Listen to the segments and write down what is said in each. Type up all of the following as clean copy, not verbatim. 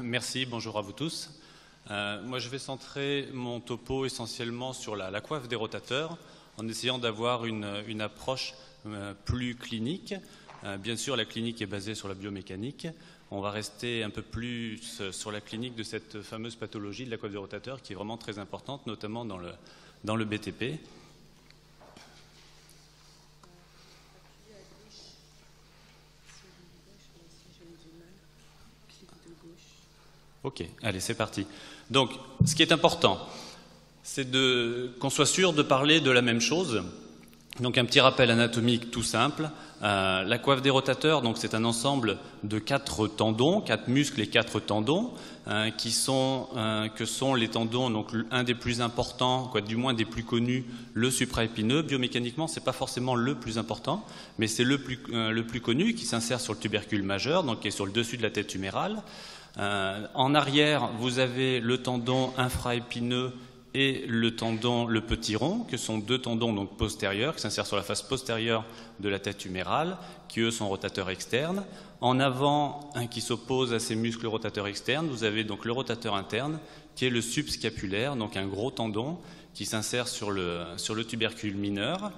Merci, bonjour à vous tous. Moi, je vais centrer mon topo essentiellement sur la coiffe des rotateurs, en essayant d'avoir une approche plus clinique. Bien sûr, la clinique est basée sur la biomécanique. On va rester un peu plus sur la clinique de cette fameuse pathologie de la coiffe des rotateurs, qui est vraiment très importante, notamment dans le BTP. Ok, allez, c'est parti. Donc, ce qui est important, c'est qu'on soit sûr de parler de la même chose. Donc, un petit rappel anatomique tout simple. La coiffe des rotateurs, donc, c'est un ensemble de 4 tendons, 4 muscles et 4 tendons, que sont les tendons, donc un des plus importants, du moins des plus connus, le supraépineux. Biomécaniquement, c'est pas forcément le plus important, mais c'est le plus connu, qui s'insère sur le tubercule majeur, donc qui est sur le dessus de la tête humérale. En arrière, vous avez le tendon infraépineux et le tendon le petit rond, que sont 2 tendons donc postérieurs, qui s'insèrent sur la face postérieure de la tête humérale, qui eux sont rotateurs externes. En avant, qui s'oppose à ces muscles rotateurs externes, vous avez donc le rotateur interne, qui est le subscapulaire, donc un gros tendon qui s'insère sur le tubercule mineur.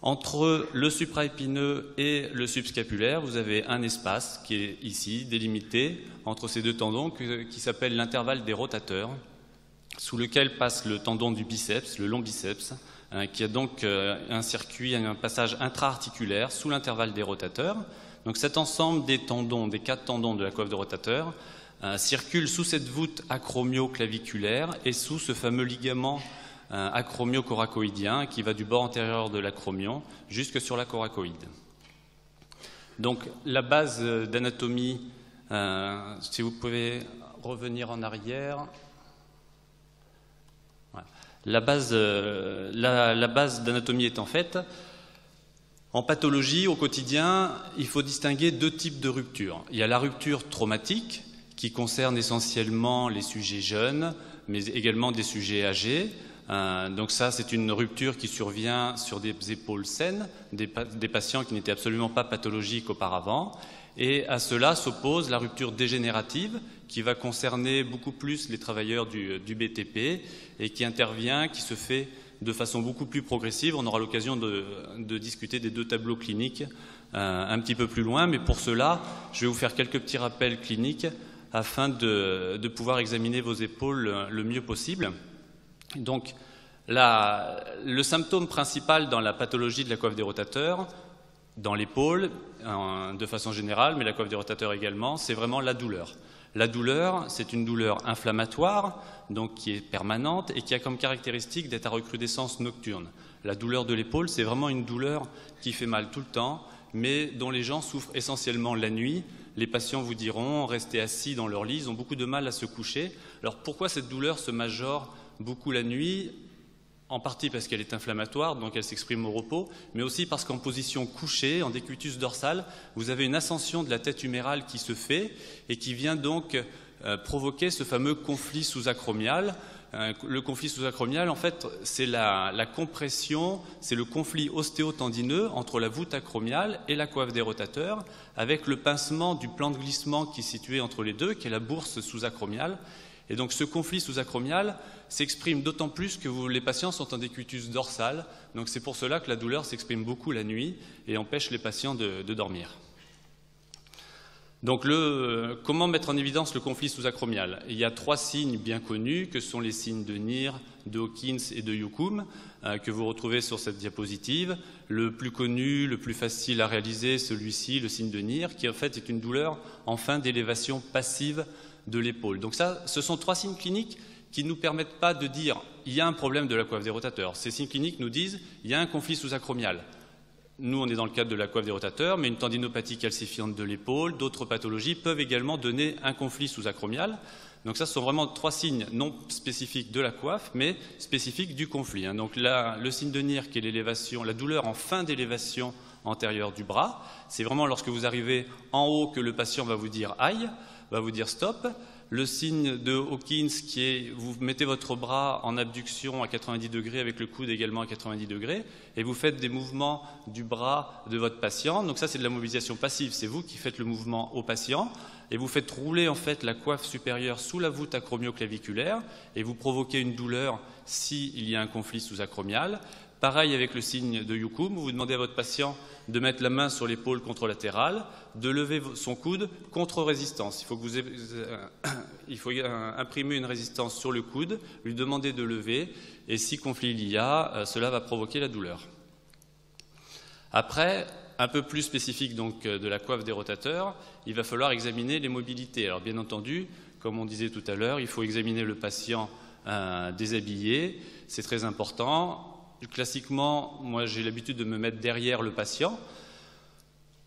Entre le supraépineux et le subscapulaire, vous avez un espace qui est ici, délimité, entre ces 2 tendons, qui s'appelle l'intervalle des rotateurs, sous lequel passe le tendon du biceps, le long biceps, qui a donc un circuit, un passage intra-articulaire sous l'intervalle des rotateurs. Donc cet ensemble des tendons, des 4 tendons de la coiffe de rotateur, circule sous cette voûte acromio-claviculaire et sous ce fameux ligament acromio-coracoïdien qui va du bord antérieur de l'acromion jusque sur la coracoïde. Donc la base d'anatomie, si vous pouvez revenir en arrière. Voilà. La base d'anatomie étant faite, en pathologie, au quotidien, il faut distinguer 2 types de ruptures. Il y a la rupture traumatique, qui concerne essentiellement les sujets jeunes, mais également des sujets âgés. Donc ça, c'est une rupture qui survient sur des épaules saines, des patients qui n'étaient absolument pas pathologiques auparavant. Et à cela s'oppose la rupture dégénérative, qui va concerner beaucoup plus les travailleurs du BTP et qui intervient, qui se fait de façon beaucoup plus progressive. On aura l'occasion de discuter des 2 tableaux cliniques un petit peu plus loin, mais pour cela, je vais vous faire quelques petits rappels cliniques afin de pouvoir examiner vos épaules le mieux possible. Donc, le symptôme principal dans la pathologie de la coiffe des rotateurs, dans l'épaule de façon générale, mais la coiffe des rotateurs également, c'est vraiment la douleur. La douleur, c'est une douleur inflammatoire, donc qui est permanente et qui a comme caractéristique d'être à recrudescence nocturne. La douleur de l'épaule, c'est vraiment une douleur qui fait mal tout le temps, mais dont les gens souffrent essentiellement la nuit. Les patients vous diront, rester assis dans leur lit, ils ont beaucoup de mal à se coucher. Alors pourquoi cette douleur se majore beaucoup la nuit? En partie parce qu'elle est inflammatoire, donc elle s'exprime au repos, mais aussi parce qu'en position couchée, en décutus dorsal, vous avez une ascension de la tête humérale qui se fait et qui vient donc provoquer ce fameux conflit sous-acromial. Le conflit sous-acromial, en fait, c'est la compression, c'est le conflit ostéotendineux entre la voûte acromiale et la coiffe des rotateurs, avec le pincement du plan de glissement qui est situé entre les deux, qui est la bourse sous-acromiale. Et donc ce conflit sous-acromial s'exprime d'autant plus que les patients sont en décutus dorsal. Donc c'est pour cela que la douleur s'exprime beaucoup la nuit et empêche les patients de dormir. Donc comment mettre en évidence le conflit sous-acromial? Il y a 3 signes bien connus, que sont les signes de Neer, de Hawkins et de Yukum, que vous retrouvez sur cette diapositive. Le plus connu, le plus facile à réaliser, celui-ci, le signe de Neer, qui en fait est une douleur en fin d'élévation passive de l'épaule. Donc ça, ce sont 3 signes cliniques qui ne nous permettent pas de dire il y a un problème de la coiffe des rotateurs. Ces signes cliniques nous disent il y a un conflit sous-acromial. Nous, on est dans le cadre de la coiffe des rotateurs, mais une tendinopathie calcifiante de l'épaule, d'autres pathologies peuvent également donner un conflit sous-acromial. Donc ça, ce sont vraiment 3 signes non spécifiques de la coiffe, mais spécifiques du conflit. Donc là, le signe de Neer, qui est l'élévation, la douleur en fin d'élévation antérieure du bras, c'est vraiment lorsque vous arrivez en haut que le patient va vous dire « aïe ». va vous dire stop. Le signe de Hawkins qui est, vous mettez votre bras en abduction à 90 degrés avec le coude également à 90 degrés et vous faites des mouvements du bras de votre patient. Donc ça c'est de la mobilisation passive, c'est vous qui faites le mouvement au patient et vous faites rouler en fait la coiffe supérieure sous la voûte acromioclaviculaire et vous provoquez une douleur s'il y a un conflit sous-acromial. Pareil avec le signe de Yukum, vous demandez à votre patient de mettre la main sur l'épaule contralatérale, de lever son coude contre résistance. Il faut imprimer une résistance sur le coude, lui demander de lever, et si conflit il y a, cela va provoquer la douleur. Après, un peu plus spécifique donc de la coiffe des rotateurs, il va falloir examiner les mobilités. Alors bien entendu, comme on disait tout à l'heure, il faut examiner le patient déshabillé, c'est très important. Classiquement, moi j'ai l'habitude de me mettre derrière le patient.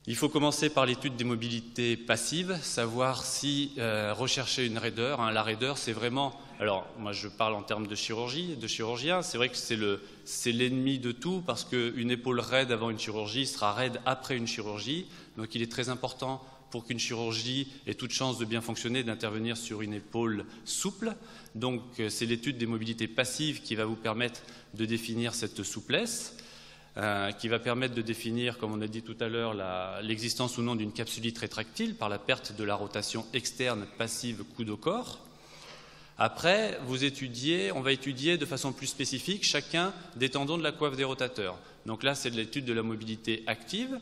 Il faut commencer par l'étude des mobilités passives, savoir si rechercher une raideur. La raideur, c'est vraiment... Alors, moi je parle en termes de chirurgien, c'est vrai que c'est l'ennemi de tout, parce qu'une épaule raide avant une chirurgie sera raide après une chirurgie. Donc il est très important pour qu'une chirurgie ait toute chance de bien fonctionner, d'intervenir sur une épaule souple. Donc c'est l'étude des mobilités passives qui va vous permettre de définir cette souplesse, qui va permettre de définir, comme on a dit tout à l'heure, l'existence ou non d'une capsulite rétractile par la perte de la rotation externe passive coude au corps. Après, on va étudier de façon plus spécifique chacun des tendons de la coiffe des rotateurs. Donc là, c'est de l'étude de la mobilité active.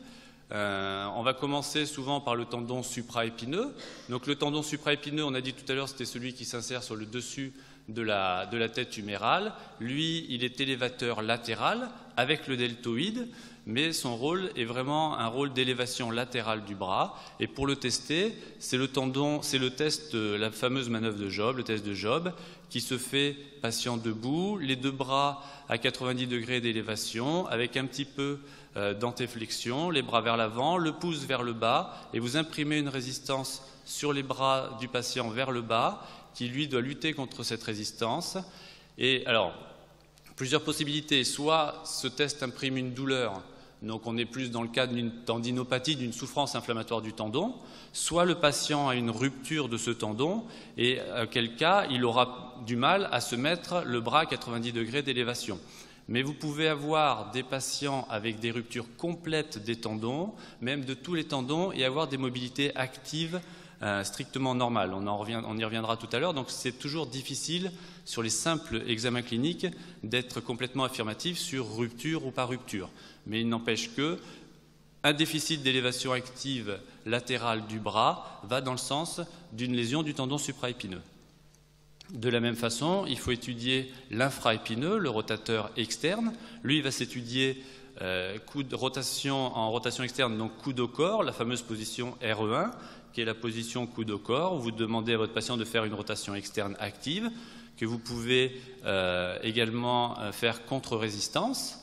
On va commencer souvent par le tendon supraépineux. Donc le tendon supraépineux, on a dit tout à l'heure, c'était celui qui s'insère sur le dessus de la tête humérale. Lui, il est élévateur latéral avec le deltoïde, mais son rôle est vraiment un rôle d'élévation latérale du bras. Et pour le tester, c'est le test, la fameuse manœuvre de Job, le test de Job, qui se fait patient debout, les deux bras à 90 degrés d'élévation, avec un petit peu d'antéflexion, les bras vers l'avant, le pouce vers le bas, et vous imprimez une résistance sur les bras du patient vers le bas, qui lui doit lutter contre cette résistance. Et alors, plusieurs possibilités. Soit ce test imprime une douleur, donc on est plus dans le cas d'une tendinopathie, d'une souffrance inflammatoire du tendon, soit le patient a une rupture de ce tendon, et auquel cas il aura du mal à se mettre le bras à 90 degrés d'élévation. Mais vous pouvez avoir des patients avec des ruptures complètes des tendons, même de tous les tendons, et avoir des mobilités actives strictement normales. On y reviendra tout à l'heure. Donc c'est toujours difficile, sur les simples examens cliniques, d'être complètement affirmatif sur rupture ou pas rupture. Mais il n'empêche que un déficit d'élévation active latérale du bras va dans le sens d'une lésion du tendon supraépineux. De la même façon, il faut étudier l'infraépineux, le rotateur externe. Lui, il va s'étudier en rotation externe, donc coude au corps, la fameuse position RE1, qui est la position coude au corps. Vous demandez à votre patient de faire une rotation externe active, que vous pouvez également faire contre résistance.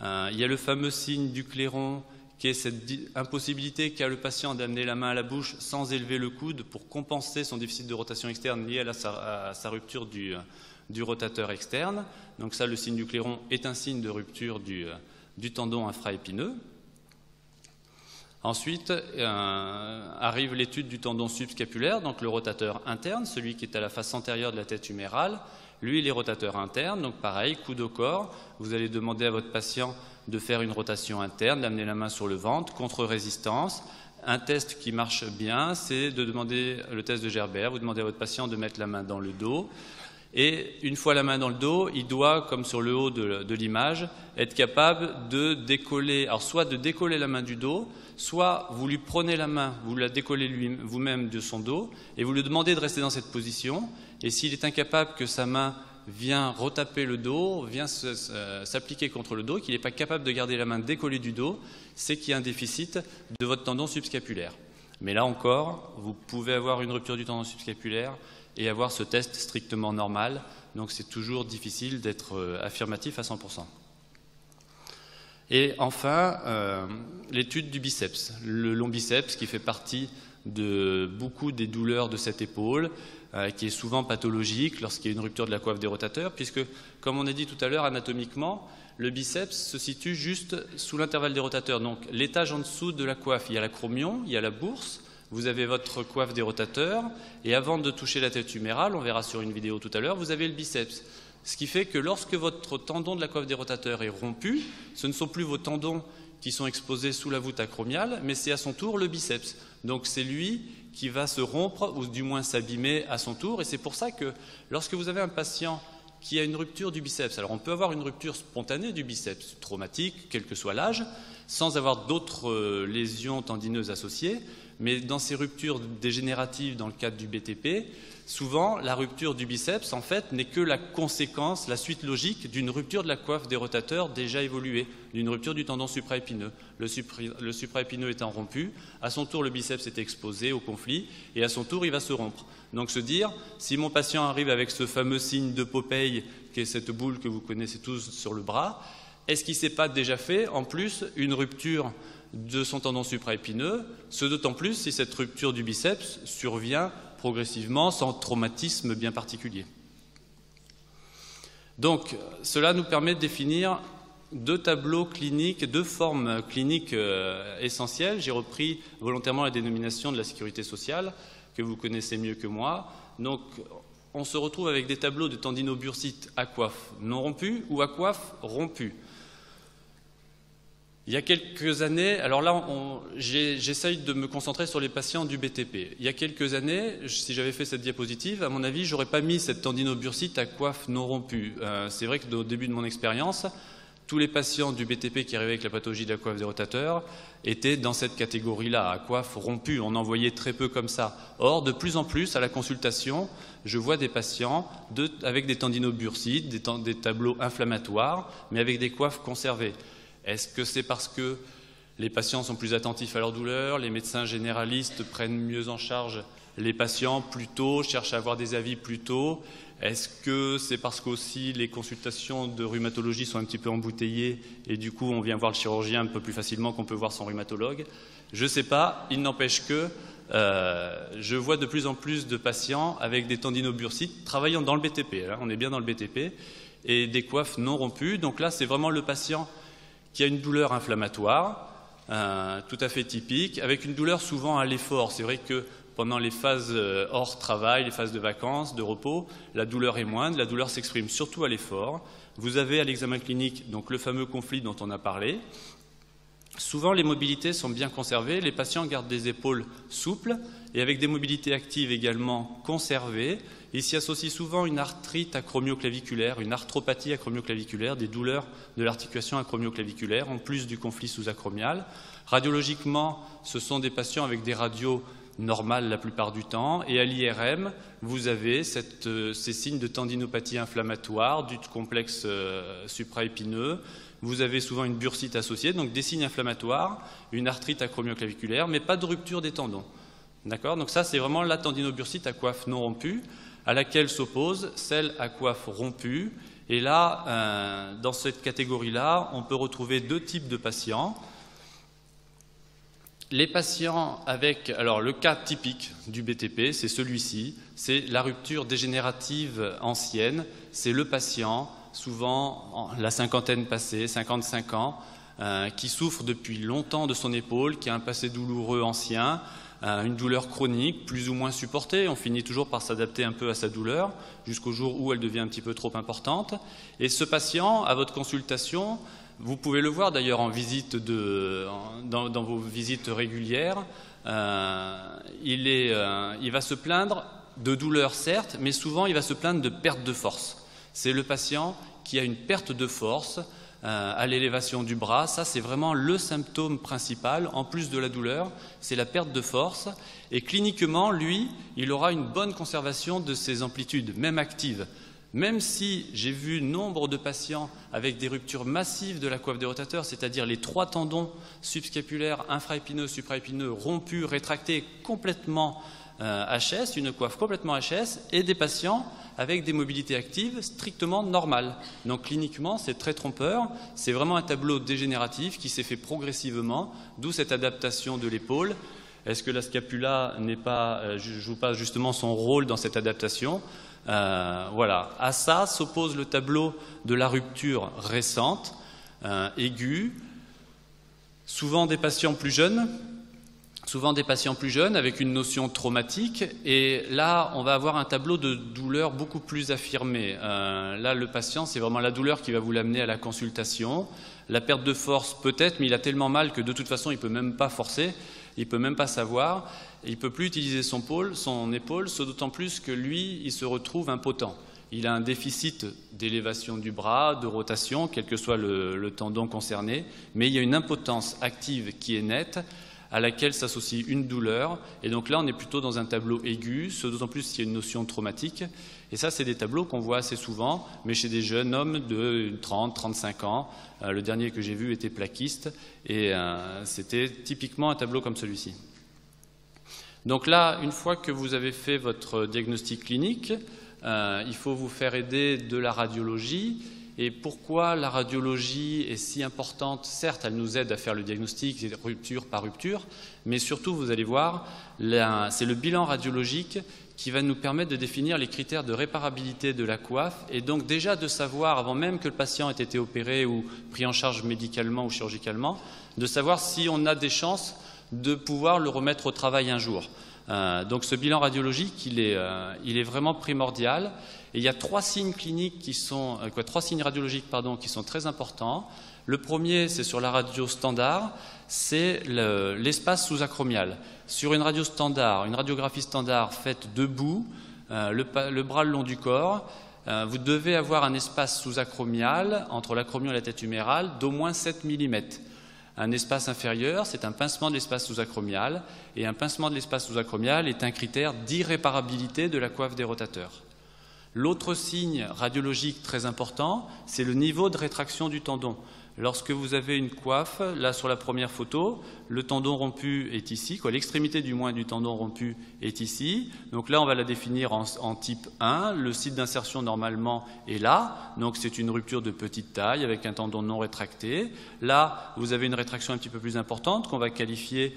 Il y a le fameux signe du clairon, qui est cette impossibilité qu'a le patient d'amener la main à la bouche sans élever le coude pour compenser son déficit de rotation externe lié à sa rupture du rotateur externe. Donc ça, le signe du clairon est un signe de rupture du tendon infraépineux. Ensuite arrive l'étude du tendon subscapulaire, donc le rotateur interne, celui qui est à la face antérieure de la tête humérale. Lui, il est rotateur interne, donc pareil, coude au corps. Vous allez demander à votre patient de faire une rotation interne, d'amener la main sur le ventre, contre résistance. Un test qui marche bien, c'est de demander le test de Gerbert. Vous demandez à votre patient de mettre la main dans le dos. Et une fois la main dans le dos, il doit, comme sur le haut de l'image, être capable de décoller, alors soit de décoller la main du dos, soit vous lui prenez la main, vous la décollez vous-même de son dos, et vous lui demandez de rester dans cette position. Et s'il est incapable que sa main vient retaper le dos, vient s'appliquer contre le dos, qu'il n'est pas capable de garder la main décollée du dos, c'est qu'il y a un déficit de votre tendon subscapulaire. Mais là encore, vous pouvez avoir une rupture du tendon subscapulaire et avoir ce test strictement normal, donc c'est toujours difficile d'être affirmatif à 100%. Et enfin, l'étude du biceps, le long biceps qui fait partie de beaucoup des douleurs de cette épaule, qui est souvent pathologique lorsqu'il y a une rupture de la coiffe des rotateurs, puisque, comme on a dit tout à l'heure, anatomiquement, le biceps se situe juste sous l'intervalle des rotateurs. Donc l'étage en dessous de la coiffe, il y a l'acromion, il y a la bourse. vous avez votre coiffe des rotateurs, et avant de toucher la tête humérale, on verra sur une vidéo tout à l'heure, vous avez le biceps. Ce qui fait que lorsque votre tendon de la coiffe des rotateurs est rompu, ce ne sont plus vos tendons qui sont exposés sous la voûte acromiale, mais c'est à son tour le biceps. Donc c'est lui qui va se rompre, ou du moins s'abîmer à son tour, et c'est pour ça que lorsque vous avez un patient qui a une rupture du biceps, alors on peut avoir une rupture spontanée du biceps, traumatique, quel que soit l'âge, sans avoir d'autres lésions tendineuses associées, mais dans ces ruptures dégénératives dans le cadre du BTP, souvent la rupture du biceps en fait n'est que la conséquence, la suite logique d'une rupture de la coiffe des rotateurs déjà évoluée, d'une rupture du tendon supraépineux. Le supraépineux étant rompu, à son tour le biceps est exposé au conflit et à son tour il va se rompre. Donc se dire, si mon patient arrive avec ce fameux signe de Popeye, qui est cette boule que vous connaissez tous sur le bras, est-ce qu'il ne s'est pas déjà fait en plus une rupture de son tendon supraépineux, ce d'autant plus si cette rupture du biceps survient progressivement sans traumatisme bien particulier. Donc cela nous permet de définir deux tableaux cliniques, deux formes cliniques essentielles. J'ai repris volontairement la dénomination de la sécurité sociale, que vous connaissez mieux que moi. Donc on se retrouve avec des tableaux de tendinobursite à coiffe non rompue ou à coiffe rompue. Il y a quelques années, alors là j'essaye de me concentrer sur les patients du BTP. Il y a quelques années, si j'avais fait cette diapositive, à mon avis, j'aurais pas mis cette tendinobursite à coiffe non rompue. C'est vrai qu'au début de mon expérience, tous les patients du BTP qui arrivaient avec la pathologie de la coiffe des rotateurs étaient dans cette catégorie-là, à coiffe rompue. On en voyait très peu comme ça. Or, de plus en plus, à la consultation, je vois des patients avec des tendinobursites, des tableaux inflammatoires, mais avec des coiffes conservées. Est-ce que c'est parce que les patients sont plus attentifs à leur douleur, les médecins généralistes prennent mieux en charge les patients plus tôt, cherchent à avoir des avis plus tôt? Est-ce que c'est parce qu'aussi les consultations de rhumatologie sont un petit peu embouteillées et du coup on vient voir le chirurgien un peu plus facilement qu'on peut voir son rhumatologue? Je ne sais pas, il n'empêche que je vois de plus en plus de patients avec des tendinobursites travaillant dans le BTP, là, on est bien dans le BTP, et des coiffes non rompues. Donc là c'est vraiment le patient qui a une douleur inflammatoire, tout à fait typique, avec une douleur souvent à l'effort. C'est vrai que pendant les phases hors travail, les phases de vacances, de repos, la douleur est moindre, la douleur s'exprime surtout à l'effort. Vous avez à l'examen clinique donc le fameux conflit dont on a parlé. Souvent les mobilités sont bien conservées, les patients gardent des épaules souples et avec des mobilités actives également conservées. Il s'y associe souvent une arthrite acromioclaviculaire, une arthropathie acromioclaviculaire, des douleurs de l'articulation acromioclaviculaire, en plus du conflit sous-acromial. Radiologiquement, ce sont des patients avec des radios normales la plupart du temps, et à l'IRM, vous avez ces signes de tendinopathie inflammatoire, du complexe supraépineux. Vous avez souvent une bursite associée, donc des signes inflammatoires, une arthrite acromioclaviculaire, mais pas de rupture des tendons. D'accord ? Donc ça, c'est vraiment la tendinobursite à coiffe non rompue, à laquelle s'oppose celle à coiffe rompue. Et là, dans cette catégorie-là, on peut retrouver deux types de patients. Les patients avec, alors le cas typique du BTP, c'est celui-ci, c'est la rupture dégénérative ancienne. C'est le patient, souvent la cinquantaine passée, 55 ans, qui souffre depuis longtemps de son épaule, qui a un passé douloureux ancien, une douleur chronique, plus ou moins supportée. On finit toujours par s'adapter un peu à sa douleur, jusqu'au jour où elle devient un petit peu trop importante. Et ce patient, à votre consultation, vous pouvez le voir d'ailleurs en visite dans vos visites régulières, il va se plaindre de douleur certes, mais souvent il va se plaindre de perte de force. C'est le patient qui a une perte de force à l'élévation du bras. Ça, c'est vraiment le symptôme principal, en plus de la douleur, c'est la perte de force. Et cliniquement, lui, il aura une bonne conservation de ses amplitudes, même actives. Même si j'ai vu nombre de patients avec des ruptures massives de la coiffe des rotateurs, c'est-à-dire les trois tendons subscapulaires, infraépineux, supraépineux, rompus, rétractés, complètement HS, une coiffe complètement HS, et des patients avec des mobilités actives strictement normales. Donc cliniquement, c'est très trompeur. C'est vraiment un tableau dégénératif qui s'est fait progressivement, d'où cette adaptation de l'épaule. Est-ce que la scapula joue pas justement son rôle dans cette adaptation ? Voilà. À ça s'oppose le tableau de la rupture récente, aiguë, souvent des patients plus jeunes, souvent des patients plus jeunes avec une notion traumatique, et là on va avoir un tableau de douleur beaucoup plus affirmé. Là le patient, c'est vraiment la douleur qui va vous l'amener à la consultation. La perte de force peut-être, mais il a tellement mal que de toute façon il ne peut même pas forcer, il ne peut même pas savoir, il ne peut plus utiliser son épaule, ce d'autant plus que lui il se retrouve impotent. Il a un déficit d'élévation du bras, de rotation, quel que soit le tendon concerné, mais il y a une impotence active qui est nette, à laquelle s'associe une douleur. Et donc là, on est plutôt dans un tableau aigu, ce d'autant plus s'il y a une notion traumatique. Et ça, c'est des tableaux qu'on voit assez souvent, mais chez des jeunes hommes de 30, 35 ans. Le dernier que j'ai vu était plaquiste, et c'était typiquement un tableau comme celui-ci. Donc là, une fois que vous avez fait votre diagnostic clinique, il faut vous faire aider de la radiologie. Et pourquoi la radiologie est si importante? Certes, elle nous aide à faire le diagnostic rupture par rupture, mais surtout, vous allez voir, c'est le bilan radiologique qui va nous permettre de définir les critères de réparabilité de la coiffe, et donc déjà de savoir, avant même que le patient ait été opéré ou pris en charge médicalement ou chirurgicalement, de savoir si on a des chances de pouvoir le remettre au travail un jour. Donc ce bilan radiologique, il est vraiment primordial. Et il y a trois signes cliniques trois signes radiologiques qui sont très importants. Le premier, c'est sur la radio standard, c'est l'espace sous-acromial. Sur une radio standard, une radiographie standard faite debout, le bras le long du corps, vous devez avoir un espace sous-acromial entre l'acromion et la tête humérale d'au moins 7 mm. Un espace inférieur, c'est un pincement de l'espace sous-acromial, et un pincement de l'espace sous-acromial est un critère d'irréparabilité de la coiffe des rotateurs. L'autre signe radiologique très important, c'est le niveau de rétraction du tendon. Lorsque vous avez une coiffe, là sur la première photo, le tendon rompu est ici, l'extrémité du moins du tendon rompu est ici. Donc là, on va la définir en type 1. Le site d'insertion normalement est là, donc c'est une rupture de petite taille avec un tendon non rétracté. Là, vous avez une rétraction un petit peu plus importante qu'on va qualifier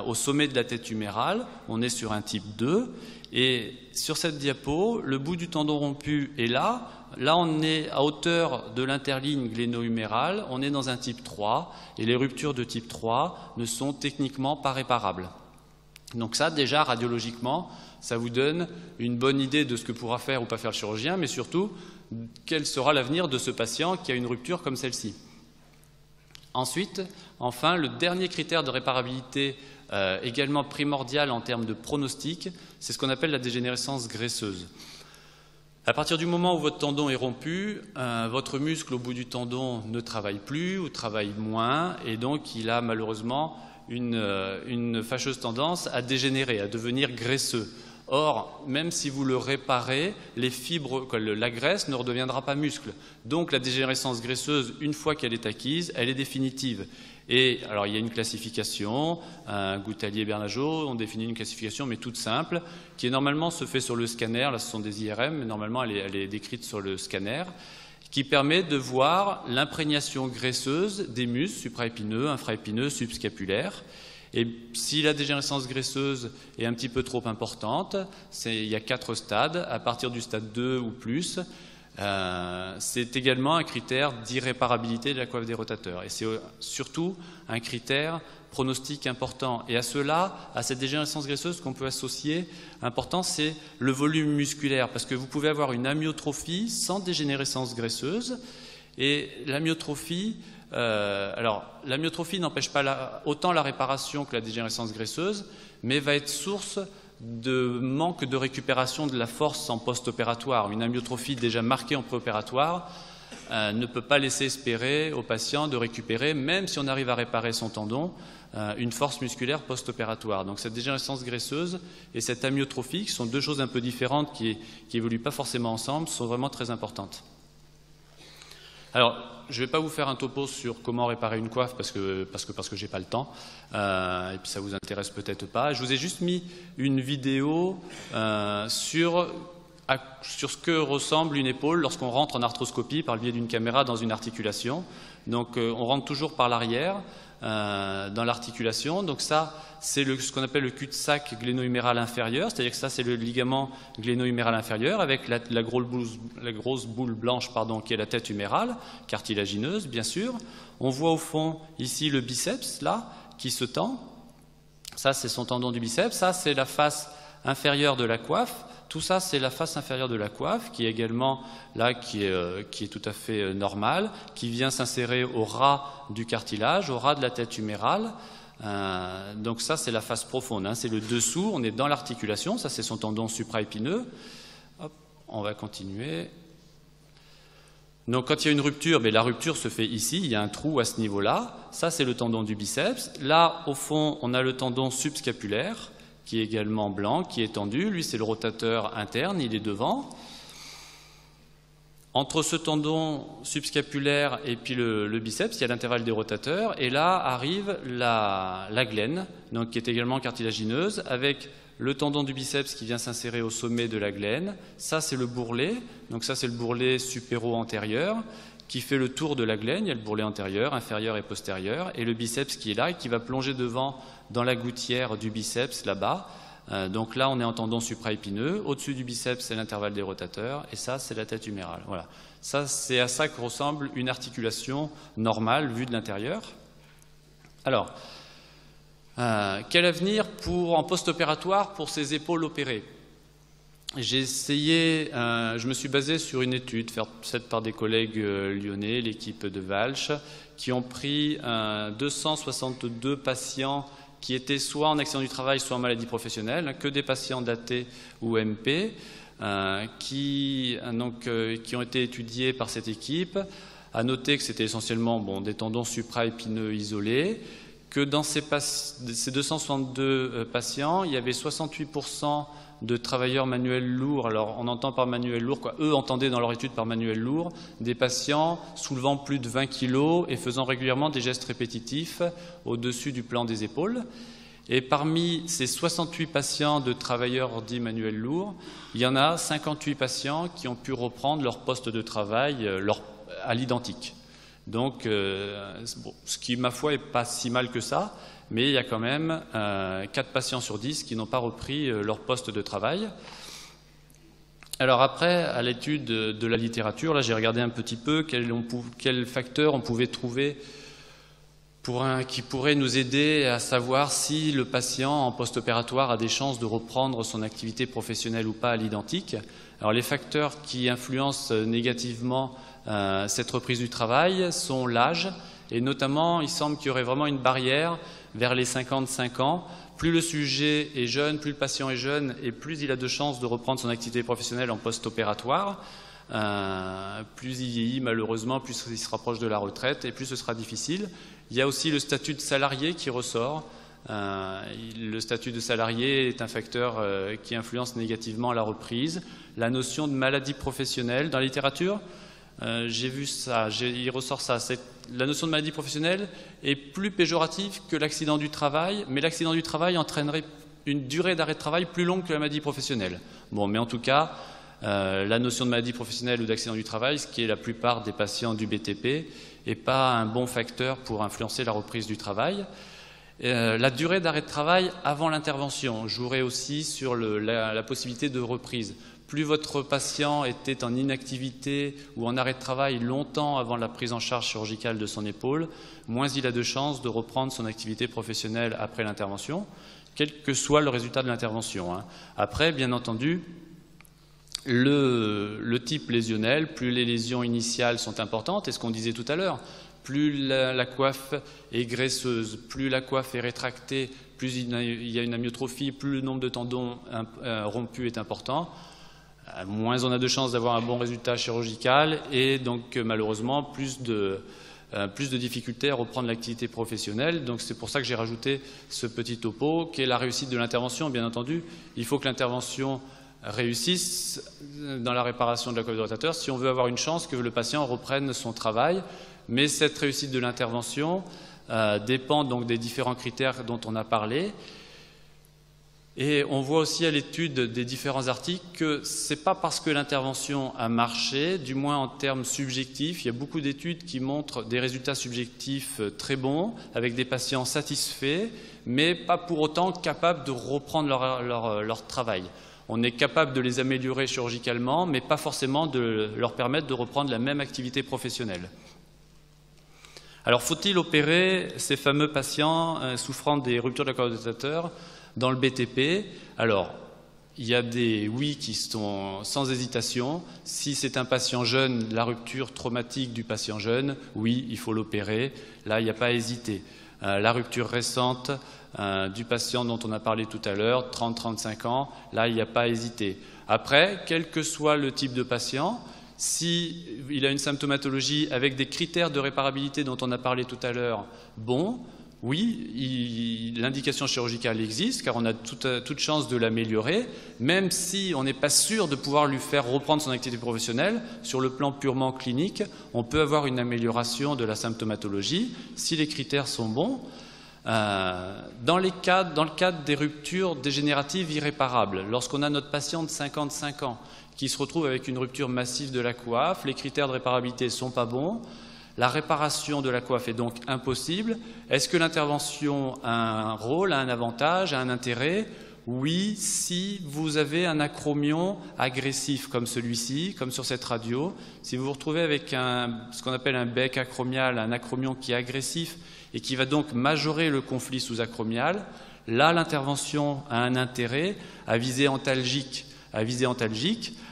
au sommet de la tête humérale. On est sur un type 2. Et sur cette diapo, le bout du tendon rompu est là. Là, on est à hauteur de l'interligne gléno-humérale, on est dans un type 3, et les ruptures de type 3 ne sont techniquement pas réparables. Donc ça, déjà, radiologiquement, ça vous donne une bonne idée de ce que pourra faire ou pas faire le chirurgien, mais surtout, quel sera l'avenir de ce patient qui a une rupture comme celle-ci. Ensuite, enfin, le dernier critère de réparabilité également primordial en termes de pronostic, c'est ce qu'on appelle la dégénérescence graisseuse. À partir du moment où votre tendon est rompu, votre muscle au bout du tendon ne travaille plus ou travaille moins, et donc il a malheureusement une fâcheuse tendance à dégénérer, à devenir graisseux. Or, même si vous le réparez, les fibres, la graisse ne redeviendra pas muscle. Donc la dégénérescence graisseuse, une fois qu'elle est acquise, elle est définitive. Et alors il y a une classification, Gouttalier-Bernageau, on définit une classification mais toute simple, qui normalement se fait sur le scanner, là ce sont des IRM, mais normalement elle est décrite sur le scanner, qui permet de voir l'imprégnation graisseuse des muscles supraépineux, infraépineux, subscapulaires. Et si la dégénérescence graisseuse est un petit peu trop importante, il y a 4 stades, à partir du stade 2 ou plus, c'est également un critère d'irréparabilité de la coiffe des rotateurs. Et c'est surtout un critère pronostic important. Et à cela, à cette dégénérescence graisseuse qu'on peut associer, important, c'est le volume musculaire. Parce que vous pouvez avoir une amyotrophie sans dégénérescence graisseuse. Et l'amyotrophie, l'amyotrophie n'empêche pas autant la réparation que la dégénérescence graisseuse, mais va être source de manque de récupération de la force en post-opératoire. Une amyotrophie déjà marquée en préopératoire ne peut pas laisser espérer au patient de récupérer, même si on arrive à réparer son tendon, une force musculaire post-opératoire. Donc cette dégénérescence graisseuse et cette amyotrophie, qui sont deux choses un peu différentes qui évoluent pas forcément ensemble, sont vraiment très importantes. Alors, je ne vais pas vous faire un topo sur comment réparer une coiffe parce que j'ai pas le temps, et puis ça vous intéresse peut-être pas. Je vous ai juste mis une vidéo sur ce que ressemble une épaule lorsqu'on rentre en arthroscopie par le biais d'une caméra dans une articulation. Donc on rentre toujours par l'arrière dans l'articulation. Donc ça, c'est ce qu'on appelle le cul-de-sac gléno-huméral inférieur, c'est-à-dire que ça, c'est le ligament gléno-huméral inférieur avec la grosse boule blanche qui est la tête humérale, cartilagineuse, bien sûr. On voit au fond, ici, le biceps, là, qui se tend. Ça, c'est son tendon du biceps. Ça, c'est la face inférieure de la coiffe. Tout ça, c'est la face inférieure de la coiffe, qui est également là, qui est tout à fait normale, qui vient s'insérer au ras du cartilage, au ras de la tête humérale. Donc ça, c'est la face profonde, hein, c'est le dessous, on est dans l'articulation, ça c'est son tendon supraépineux. Hop, on va continuer. Donc quand il y a une rupture, la rupture se fait ici, il y a un trou à ce niveau-là. Ça, c'est le tendon du biceps. Là, au fond, on a le tendon subscapulaire, qui est également blanc, qui est tendu. Lui, c'est le rotateur interne, il est devant. Entre ce tendon subscapulaire et puis le biceps, il y a l'intervalle des rotateurs. Et là arrive la glène, donc, qui est également cartilagineuse, avec le tendon du biceps qui vient s'insérer au sommet de la glène. Ça, c'est le bourrelet. Donc ça, c'est le bourrelet supéro-antérieur qui fait le tour de la glène. Il y a le bourrelet antérieur, inférieur et postérieur. Et le biceps qui est là et qui va plonger devant dans la gouttière du biceps, là-bas. Donc là, on est en tendon supraépineux. Au-dessus du biceps, c'est l'intervalle des rotateurs. Et ça, c'est la tête humérale. Voilà. Ça, c'est à ça que ressemble une articulation normale vue de l'intérieur. Alors, quel avenir en post-opératoire pour ces épaules opérées? J'ai essayé, je me suis basé sur une étude faite par des collègues lyonnais, l'équipe de Walsh, qui ont pris 262 patients qui étaient soit en accident du travail, soit en maladie professionnelle, que des patients d'AT ou MP, qui ont été étudiés par cette équipe. À noter que c'était essentiellement des tendons supraépineux isolés, que dans ces 262 patients, il y avait 68% de travailleurs manuels lourds. Alors, on entend par manuel lourd, quoi. Eux entendaient dans leur étude par manuel lourd des patients soulevant plus de 20 kg et faisant régulièrement des gestes répétitifs au-dessus du plan des épaules. Et parmi ces 68 patients de travailleurs dits manuels lourds, il y en a 58 patients qui ont pu reprendre leur poste de travail à l'identique. Donc, ce qui, ma foi, n'est pas si mal que ça, mais il y a quand même 4 patients sur 10 qui n'ont pas repris leur poste de travail. Alors après, à l'étude de la littérature, là j'ai regardé un petit peu quels facteurs on pouvait trouver qui pourraient nous aider à savoir si le patient en post-opératoire a des chances de reprendre son activité professionnelle ou pas à l'identique. Alors les facteurs qui influencent négativement cette reprise du travail sont l'âge, et notamment il semble qu'il y aurait vraiment une barrière vers les 55 ans. Plus le sujet est jeune, plus le patient est jeune, et plus il a de chances de reprendre son activité professionnelle en post-opératoire. Plus il vieillit malheureusement, plus il se rapproche de la retraite, et plus ce sera difficile. Il y a aussi le statut de salarié qui ressort. Le statut de salarié est un facteur qui influence négativement la reprise. La notion de maladie professionnelle, dans la littérature, j'ai vu ça, il ressort ça. La notion de maladie professionnelle est plus péjorative que l'accident du travail, mais l'accident du travail entraînerait une durée d'arrêt de travail plus longue que la maladie professionnelle. Bon, mais en tout cas, la notion de maladie professionnelle ou d'accident du travail, ce qui est la plupart des patients du BTP, n'est pas un bon facteur pour influencer la reprise du travail. La durée d'arrêt de travail avant l'intervention jouerait aussi sur la possibilité de reprise. Plus votre patient était en inactivité ou en arrêt de travail longtemps avant la prise en charge chirurgicale de son épaule, moins il a de chances de reprendre son activité professionnelle après l'intervention, quel que soit le résultat de l'intervention. Après, bien entendu, le type lésionnel, plus les lésions initiales sont importantes, et ce qu'on disait tout à l'heure, plus la coiffe est graisseuse, plus la coiffe est rétractée, plus il y a une amyotrophie, plus le nombre de tendons rompus est important, moins on a de chances d'avoir un bon résultat chirurgical, et donc malheureusement plus de difficultés à reprendre l'activité professionnelle. Donc c'est pour ça que j'ai rajouté ce petit topo, qui est la réussite de l'intervention. Bien entendu, il faut que l'intervention réussisse dans la réparation de la coiffe de rotateur si on veut avoir une chance que le patient reprenne son travail. Mais cette réussite de l'intervention dépend donc des différents critères dont on a parlé. Et on voit aussi à l'étude des différents articles que ce n'est pas parce que l'intervention a marché, du moins en termes subjectifs. Il y a beaucoup d'études qui montrent des résultats subjectifs très bons, avec des patients satisfaits, mais pas pour autant capables de reprendre leur travail. On est capable de les améliorer chirurgicalement, mais pas forcément de leur permettre de reprendre la même activité professionnelle. Alors, faut-il opérer ces fameux patients souffrant des ruptures de la coiffe rotateur dans le BTP? Alors, il y a des oui qui sont sans hésitation. Si c'est un patient jeune, la rupture traumatique du patient jeune, oui, il faut l'opérer. Là, il n'y a pas à hésiter. La rupture récente du patient dont on a parlé tout à l'heure, 30-35 ans, là, il n'y a pas à hésiter. Après, quel que soit le type de patient, s'il a une symptomatologie avec des critères de réparabilité dont on a parlé tout à l'heure, bon, oui, l'indication chirurgicale existe car on a toute chance de l'améliorer, même si on n'est pas sûr de pouvoir lui faire reprendre son activité professionnelle. Sur le plan purement clinique, on peut avoir une amélioration de la symptomatologie si les critères sont bons. Dans le cadre des ruptures dégénératives irréparables, lorsqu'on a notre patient de 55 ans qui se retrouve avec une rupture massive de la coiffe, les critères de réparabilité ne sont pas bons, la réparation de la coiffe est donc impossible. Est-ce que l'intervention a un rôle, a un avantage, a un intérêt? Oui, si vous avez un acromion agressif comme celui-ci, comme sur cette radio, si vous vous retrouvez avec ce qu'on appelle un bec acromial, un acromion qui est agressif et qui va donc majorer le conflit sous-acromial, là l'intervention a un intérêt à visée antalgique.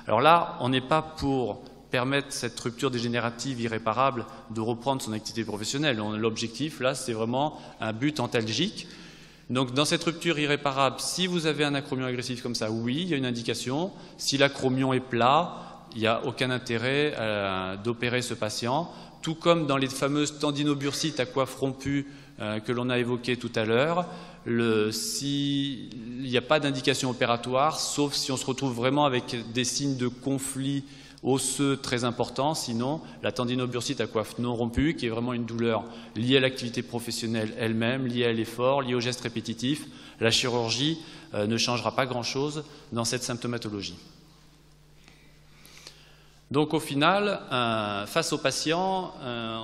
Alors là, on n'est pas pour permettre cette rupture dégénérative irréparable de reprendre son activité professionnelle. L'objectif, là, c'est vraiment un but antalgique. Donc, dans cette rupture irréparable, si vous avez un acromion agressif comme ça, oui, il y a une indication. Si l'acromion est plat, il n'y a aucun intérêt d'opérer ce patient. Tout comme dans les fameuses tendinobursites à coiffe rompue que l'on a évoquées tout à l'heure, s'il n'y a pas d'indication opératoire, sauf si on se retrouve vraiment avec des signes de conflit osseux très importants, sinon la tendinobursite à coiffe non rompue, qui est vraiment une douleur liée à l'activité professionnelle elle-même, liée à l'effort, liée au geste répétitif, la chirurgie ne changera pas grand-chose dans cette symptomatologie. Donc au final, face aux patients,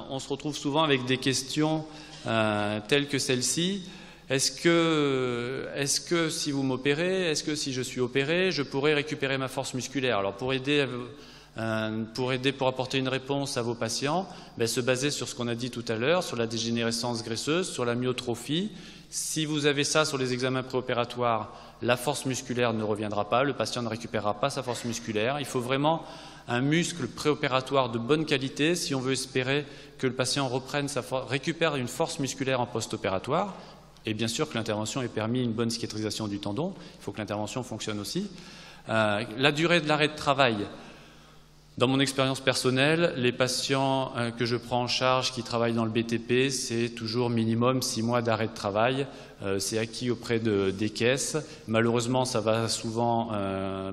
on se retrouve souvent avec des questions telles que celle-ci. Est-ce que si vous m'opérez, est-ce que si je suis opéré, je pourrais récupérer ma force musculaire? Alors pour apporter une réponse à vos patients, se baser sur ce qu'on a dit tout à l'heure, sur la dégénérescence graisseuse, sur la myotrophie. Si vous avez ça sur les examens préopératoires, la force musculaire ne reviendra pas, le patient ne récupérera pas sa force musculaire. Il faut vraiment un muscle préopératoire de bonne qualité si on veut espérer que le patient récupère une force musculaire en post-opératoire. Et bien sûr que l'intervention ait permis une bonne cicatrisation du tendon. Il faut que l'intervention fonctionne aussi. La durée de l'arrêt de travail. Dans mon expérience personnelle, les patients que je prends en charge qui travaillent dans le BTP, c'est toujours minimum 6 mois d'arrêt de travail. C'est acquis auprès des caisses. Malheureusement, ça va souvent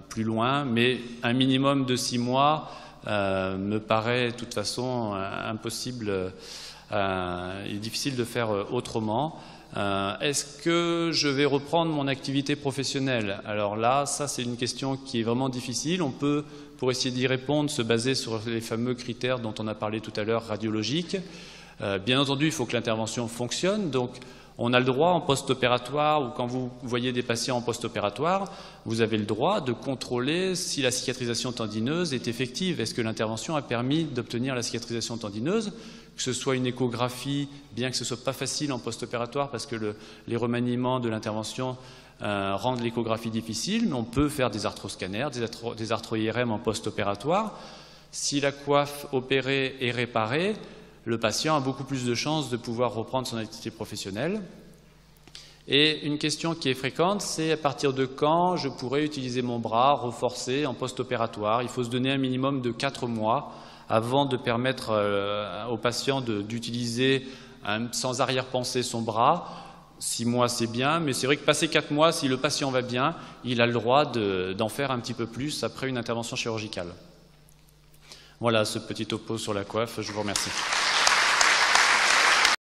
plus loin, mais un minimum de 6 mois me paraît de toute façon impossible et difficile de faire autrement. Est-ce que je vais reprendre mon activité professionnelle? Alors là, ça c'est une question qui est vraiment difficile. On peut, pour essayer d'y répondre, se baser sur les fameux critères dont on a parlé tout à l'heure, radiologiques. Bien entendu, il faut que l'intervention fonctionne. Donc, on a le droit en post-opératoire, ou quand vous voyez des patients en post-opératoire, vous avez le droit de contrôler si la cicatrisation tendineuse est effective. Est-ce que l'intervention a permis d'obtenir la cicatrisation tendineuse? Que ce soit une échographie, bien que ce ne soit pas facile en post-opératoire parce que les remaniements de l'intervention rendent l'échographie difficile, mais on peut faire des arthroscanners, des arthro-IRM en post-opératoire. Si la coiffe opérée est réparée, le patient a beaucoup plus de chances de pouvoir reprendre son activité professionnelle. Et une question qui est fréquente, c'est à partir de quand je pourrais utiliser mon bras renforcé en post-opératoire. Il faut se donner un minimum de 4 mois avant de permettre au patient d'utiliser sans arrière-pensée son bras. 6 mois, c'est bien, mais c'est vrai que passé 4 mois, si le patient va bien, il a le droit d'en faire un petit peu plus après une intervention chirurgicale. Voilà ce petit topo sur la coiffe, je vous remercie.